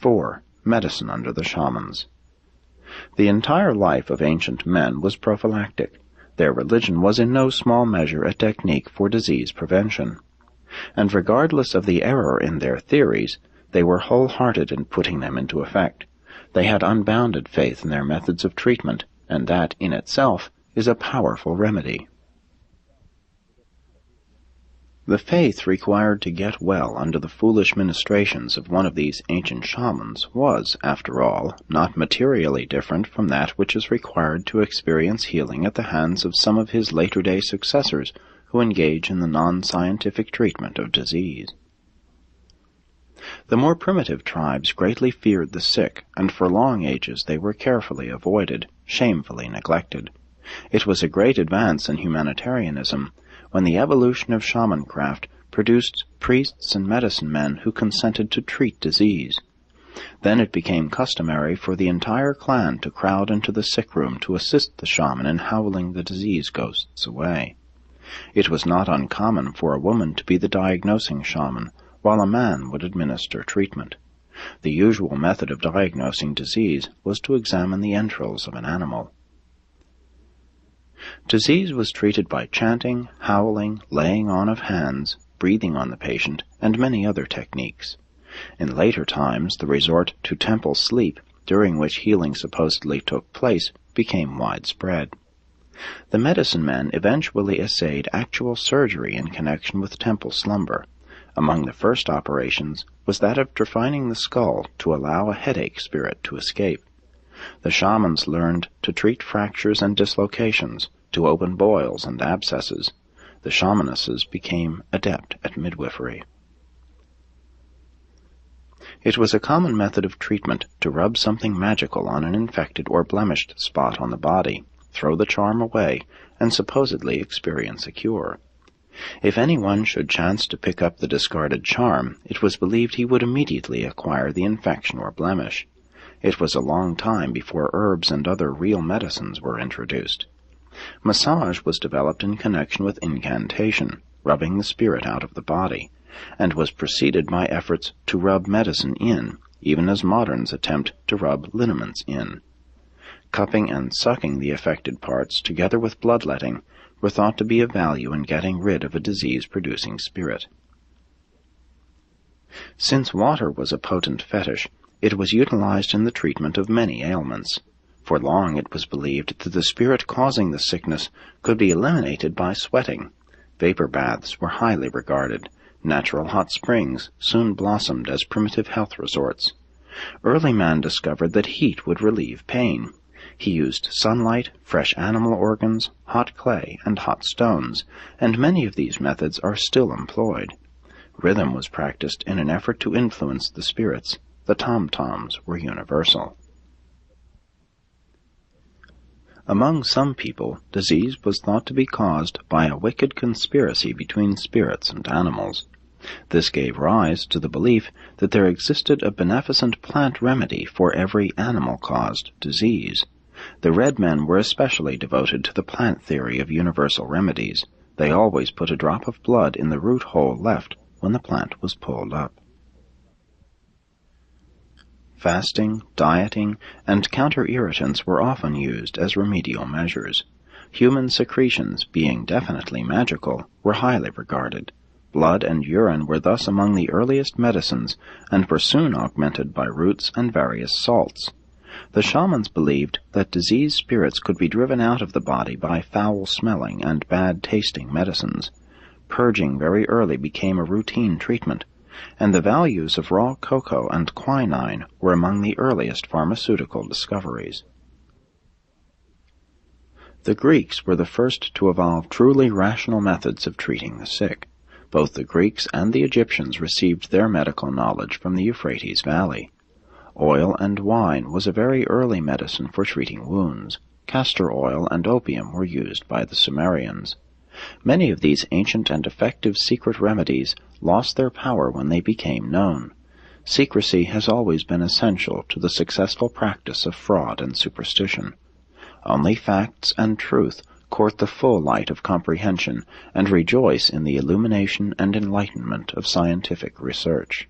4. Medicine under the shamans. The entire life of ancient men was prophylactic. Their religion was in no small measure a technique for disease prevention. And regardless of the error in their theories, they were wholehearted in putting them into effect. They had unbounded faith in their methods of treatment, and that, in itself, is a powerful remedy. The faith required to get well under the foolish ministrations of one of these ancient shamans was, after all, not materially different from that which is required to experience healing at the hands of some of his later-day successors who engage in the non-scientific treatment of disease. The more primitive tribes greatly feared the sick, and for long ages they were carefully avoided, shamefully neglected. It was a great advance in humanitarianism when the evolution of shamancraft produced priests and medicine men who consented to treat disease. Then it became customary for the entire clan to crowd into the sick room to assist the shaman in howling the disease ghosts away. It was not uncommon for a woman to be the diagnosing shaman, while a man would administer treatment. The usual method of diagnosing disease was to examine the entrails of an animal. Disease was treated by chanting, howling, laying on of hands, breathing on the patient, and many other techniques. In later times, the resort to temple sleep, during which healing supposedly took place, became widespread. The medicine men eventually essayed actual surgery in connection with temple slumber. Among the first operations was that of trephining the skull to allow a headache spirit to escape. The shamans learned to treat fractures and dislocations, to open boils and abscesses. The shamanesses became adept at midwifery. It was a common method of treatment to rub something magical on an infected or blemished spot on the body, throw the charm away, and supposedly experience a cure. If anyone should chance to pick up the discarded charm, it was believed he would immediately acquire the infection or blemish. It was a long time before herbs and other real medicines were introduced. Massage was developed in connection with incantation, rubbing the spirit out of the body, and was preceded by efforts to rub medicine in, even as moderns attempt to rub liniments in. Cupping and sucking the affected parts, together with bloodletting, were thought to be of value in getting rid of a disease-producing spirit. Since water was a potent fetish, it was utilized in the treatment of many ailments. For long it was believed that the spirit causing the sickness could be eliminated by sweating. Vapor baths were highly regarded. Natural hot springs soon blossomed as primitive health resorts. Early man discovered that heat would relieve pain. He used sunlight, fresh animal organs, hot clay, and hot stones, and many of these methods are still employed. Rhythm was practiced in an effort to influence the spirits. The tom-toms were universal. Among some people, disease was thought to be caused by a wicked conspiracy between spirits and animals. This gave rise to the belief that there existed a beneficent plant remedy for every animal-caused disease. The red men were especially devoted to the plant theory of universal remedies. They always put a drop of blood in the root hole left when the plant was pulled up. Fasting, dieting, and counter-irritants were often used as remedial measures. Human secretions, being definitely magical, were highly regarded. Blood and urine were thus among the earliest medicines, and were soon augmented by roots and various salts. The shamans believed that diseased spirits could be driven out of the body by foul-smelling and bad-tasting medicines. Purging very early became a routine treatment, and the values of raw cocoa and quinine were among the earliest pharmaceutical discoveries. The Greeks were the first to evolve truly rational methods of treating the sick. Both the Greeks and the Egyptians received their medical knowledge from the Euphrates Valley. Oil and wine was a very early medicine for treating wounds. Castor oil and opium were used by the Sumerians. Many of these ancient and effective secret remedies lost their power when they became known. Secrecy has always been essential to the successful practice of fraud and superstition. Only facts and truth court the full light of comprehension and rejoice in the illumination and enlightenment of scientific research.